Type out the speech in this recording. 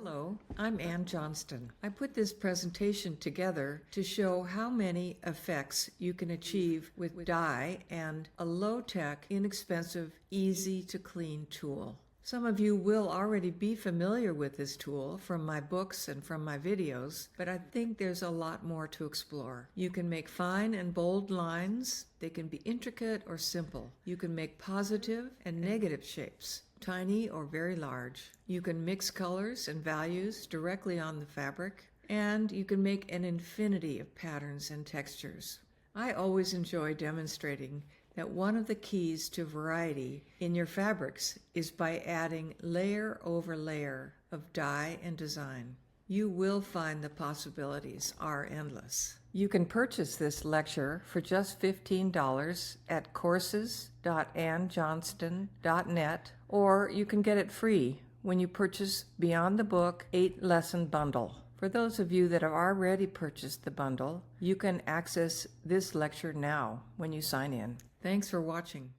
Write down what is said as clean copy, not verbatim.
Hello, I'm Ann Johnston. I put this presentation together to show how many effects you can achieve with dye and a low-tech, inexpensive, easy-to-clean tool. Some of you will already be familiar with this tool from my books and from my videos, but I think there's a lot more to explore. You can make fine and bold lines. They can be intricate or simple. You can make positive and negative shapes, tiny or very large. You can mix colors and values directly on the fabric, and you can make an infinity of patterns and textures. I always enjoy demonstrating that one of the keys to variety in your fabrics is by adding layer over layer of dye and design. You will find the possibilities are endless. You can purchase this lecture for just $15 at courses.annjohnston.net, or you can get it free when you purchase Beyond the Book 8-lesson bundle. For those of you that have already purchased the bundle, you can access this lecture now when you sign in. Thanks for watching.